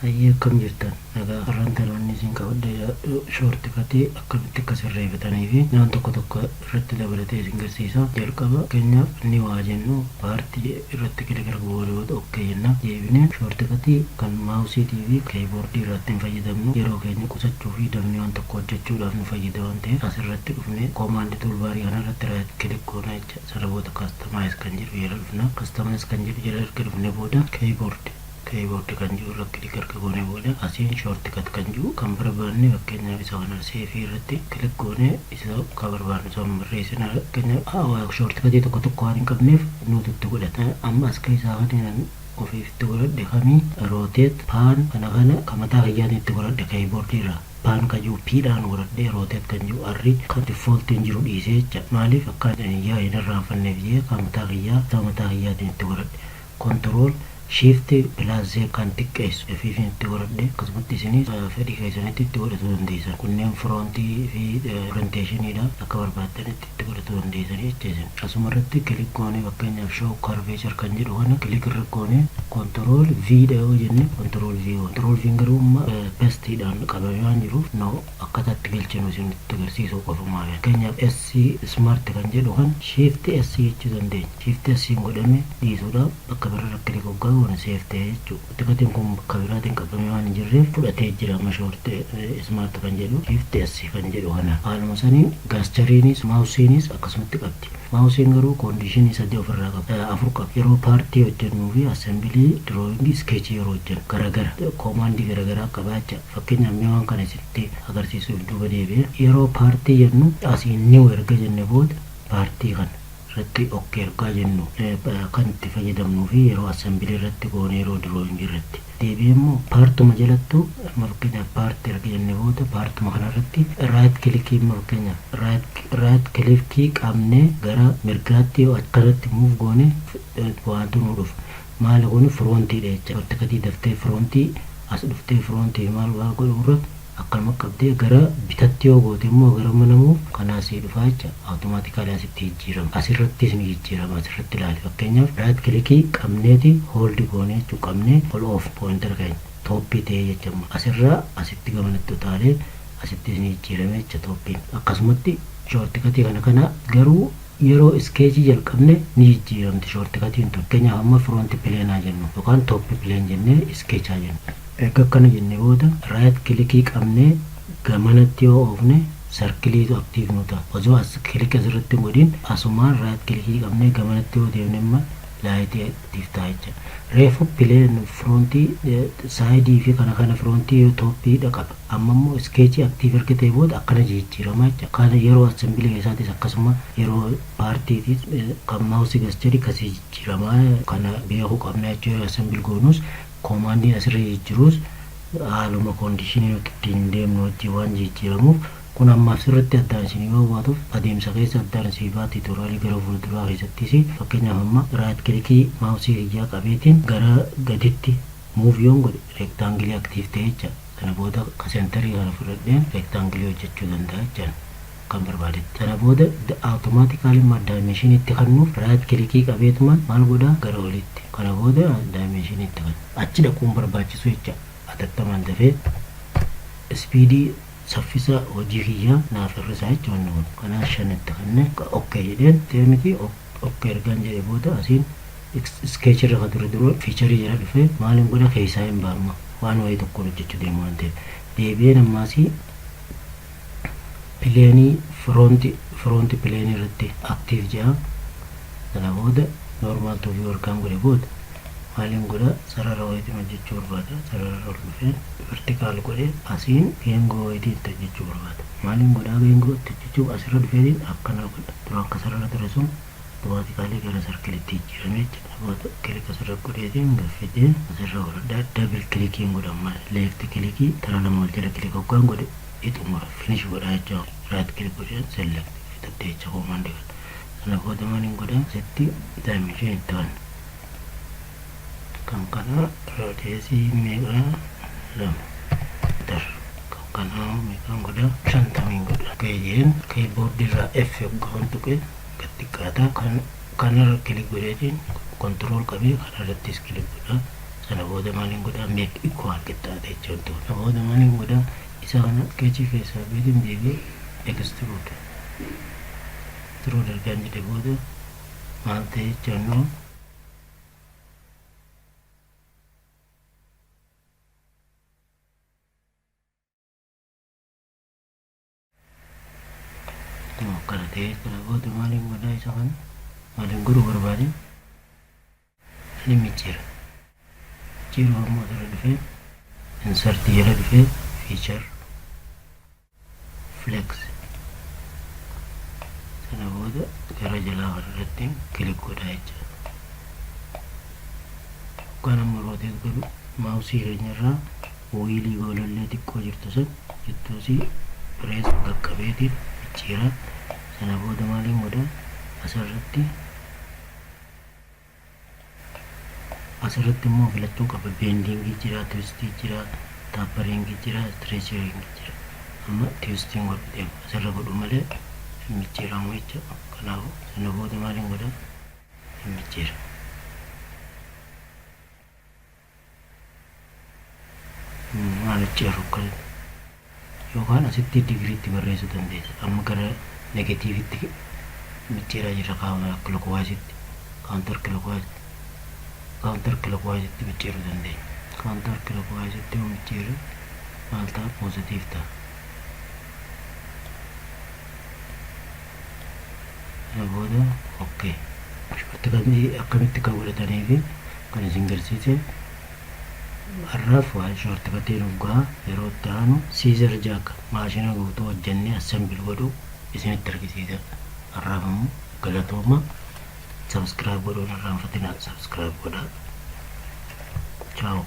Ayyee akkam jirtan nagaa har'aan wanni isin qabadde shoorti katee akkamitti akka sirreeffatanii fi waan tokko tokko irratti dabalatee isin garsiisa. Jalqaba keenyaaf inni waa jennu paartii irratti gargar goonee okkee jenna. Deebinee shoorti katee kan maawusiitii fi kiiboordii irratti hin fayyadamnu yeroo keenya qusachuu fi damni waan tokko hojjechuudhaaf nu fayyada waan ta'eef asirratti dhufnee koomaandii tuulbaarii kanarratti raayit kilik goona jecha sarboota kastamaayis kan jedhu yeroo dhufna kastamaayis kan jedhu jala erga dhufne booda kiiboordii kan jiru irratti kilik erga goone booda asiin shoorti kat kan jiru kan barbaanne fakkeenyaaf isa kana seefii irratti kilik goone isa kan barbaanne isa barreessina fakkeenyaaf shoorti katii tokko tokko waan hin qabneef nuti itti godhata amma as keessaa kan ofiif itti godhadhe kamii rooteet paan kana kamataa kiyyaan itti godhadhe kiiboordii irraa paan kan jiru piidhaan godhadhe rooteet kan jiru arri kan difooltiin jiru dhiisee jecha maaliif akka yaa hin irraanfanneef jee kamataa kiyyaatiin itti godhadhe kontirool shiifti pilaazee kan xiqqeessu efiifin itti godhadhe akkasumatti isinis fedhii keessanitti itti godhatu dandeessan kunneen firoontii fi orienteeshiniidha akka barbaaddanitti itti godhatu dandeessanii jecheesan asumarratti kilik goonee fakkeenyaaf shoo karveechar kan jedhu kana kilik irra goonee kontirool viidha yoo jenne kontirool viin garuu pestiidhaan qabamee waan jiruuf no akkataatti galchinu isinitti agarsiisuu qofumaa fakkeenyaaf SC smart kan jedhu kan shiifti SC jechuu dandeenya shiifti SC godhame dhiisuudhaaf bakka birarra kilik hoggaa goone seeftee jechuudha. Tikatiin kun bakka biraatiin qabamee waan hin jirreef fudhatee jira mashoortee ismaarti kan jedhu shiifti SC kan jedhu kana. Haaluma saniin gaastariinis maawusiinis akkasumatti qabdi. Maawusiin garuu koondishinii sadii ofirraa qaba. Afur qaba. Yeroo paartii hojjennuu fi assembilii dirooyingii iskeechii yeroo hojjennu garagara koomaandii garagaraa qabaacha fakkeenyaaf mee waan kana isitti agarsiisuuf duuba deebi'e yeroo paartii jennu asiin niw erga jenne booda paartii kana irratti okkee ergaa jennu kan itti fayyadamnuu fi yeroo assembilii irratti goone yeroo dirooyingii irratti deebi'ee immoo paartuma jalattu fakkeenyaaf paartii erga jenne booda paartuma kanarratti raayit kilikii fakkeenyaaf raayit kilikii qabnee gara mirgaatti yoo akkanatti muuf goone waantu nu dhufu maali kun firoontiidha jecha shoorti katii daftee firoontii as dhuftee firoontii maal waa godhurra akkanuma qabdee gara bitatti yoo goote immoo gara manamuuf kanaasii dhufaa jecha awutomaatikaalii asitti jijjiirama asirrattis ni jijjiirama asirratti ilaali fakkeenyaaf raayit kilikii qabneeti hooldi goonee jechuu qabnee ol oof poointar keenya tooppii ta'ee jechamu asirraa asitti gamanatti utaalee asittis ni jijjiirame jecha tooppiin akkasumatti shoorti katii kana garuu yeroo iskeechii jalqabne ni jijjiiramti shoorti katiin tun fakkeenyaaf amma firoonti pileenaa jennu yookaan tooppi pileen jennee iskeechaa jennu erga akkana jenne booda raayit kilikii qabnee gamanatti yoo oofne sarkiliitu aktiif nu ta'a osoo as kilik asirratti godhin asumaan raayit kilikii qabnee gamanatti yoo deemne imma laayitii aktiif ta'a jecha reefu pileen firoontii saayidii fi kana firoontii yoo tooppiidha qaba amma immoo iskeechii aktiif erga ta'e booda akkana jijjiirama jecha kana yeroo assembilii keessaatis akkasuma yeroo paartiitis kan maawusii gaschari kasii jijjiirama kana beekuu qabna jechuu yeroo assembil goonus koomaandiin asirra jijjiiruus haaluma koondishinii nuti ittiin deemnu wajjin waan jijjiiramuuf kun ammaaf sirriitti addaan isin yoo baatuuf adeemsa keessa addaan isii baatti tuuraalii gara fuulduraa keessattis fakkeenyaaf amma raayit kilikii maawusii hiyyaa qabeetiin gara gaditti muuviyoon godhe reektaangilii aktiif ta'e jecha sana booda sentarii kana fudhadheen reektaangilii hojjechuu danda'a jechaan kan barbaadetti sana booda awutomaatikaalii daayimeshiniitti kannuuf raayit kilikii qabeetumaan maal godhaa gara olitti kana booda daayimeshiniitti kan achi dhaquun barbaachisu jecha atattamaan dafee ispiidii saffisa hojii kiyyaa naaf hir'isaa jechuun kun kanaa shanitti kanne okkee jedheen deemiti okkee ergaan jedhe booda asiin iskeechirra kan dura fiicharii jala dhufee maaliin godha keessaa hin baarma waan wayii tokkoon hojjechuu deemu waan ta'eef deebi'een ammaasii pileenii firoonti pileenii irratti aktiif jedha sana booda noormaal tuufii warqaan godhe booda maaliin godha sarara wayitiin hojjechuu barbaada sarara ol dhufeen vertikaal godhe asiin geengoo wayitiin itti hojjechuu barbaada maaliin godhaa geengoo itti hojjechuu asirra dhufeetiin akkana godha dura akka sarara ture sun automaatikaalii gara sarkilitti jijjiirame jechuudha booda kilik asirra godheetiin gaffetee asirra godha dabil kilikiin godhama leefti kilikii tara lama wal jala kilik hoggaan godhe ixumura finish godhaa jechuudha raayit kilik godheen selekti fitattee jecha koomaandii godha sana booda maaliin godha setti daayimeshiniin itti kan kana rooteesii meeqa lama dar kan kana meeqaan godha shantamiin godha keeyeen kiiboordii irraa F yoggaan tuqe xiqqaata kanarra kilik godheetiin kontirool qabee kanarrattis kilik godha sana booda maaliin godhaa make equal qixxaate jechuudha. Sana booda maaliin godhaa isa kana sketchii keessaa beekin deebi'ee extrude ergaan jedhe booda maal ta'e jechuudha. Kana ta'e sana booda maaliin godhaa isa kana maaliin godhuu barbaade ni micciira. Micciiruu ammoo asirra dhufee insert jala dhufee feature flex sana booda gara jalaa irratti kilik godhaa jechuudha. Kan amma rooteet godhu maawusii keenyarraa wiilii golollee xiqqoo jirtu san jettuusii pirees qaqqabeetiin micciira. Sana booda maaliin godhaa asirratti immoo filachuu qaba. Beendingii jira, twistii jira, taappariingii jira, stretchingii jira. Amma twistiin godhu deema asirra godhu malee hin micciiramu jechuudha. Kanaafuu sana booda maaliin godhaa hin micciira. Maal micciiru akkana yookaan asitti digiriitti barreessuu dandeessa. Amma gara negatiivitti micciiraa jirra kaa'ame clockwise-itti counter clockwise-itti micciiruu dandeenya. Counter clockwise-itti yoo micciire maal ta'a positive ta'a. Sana booda okay akkamitti kan godhatanii fi kan isin garsiise har'aaf waan shortkatiin dhugaa yeroo itti aanu Caesar jack maashina guutuu hojjennee assemble godhuu isinitti argisiisa. Har'aaf immoo galatooma. Subscribe godhuun irraanfatinaa subscribe godhaa. Ciao.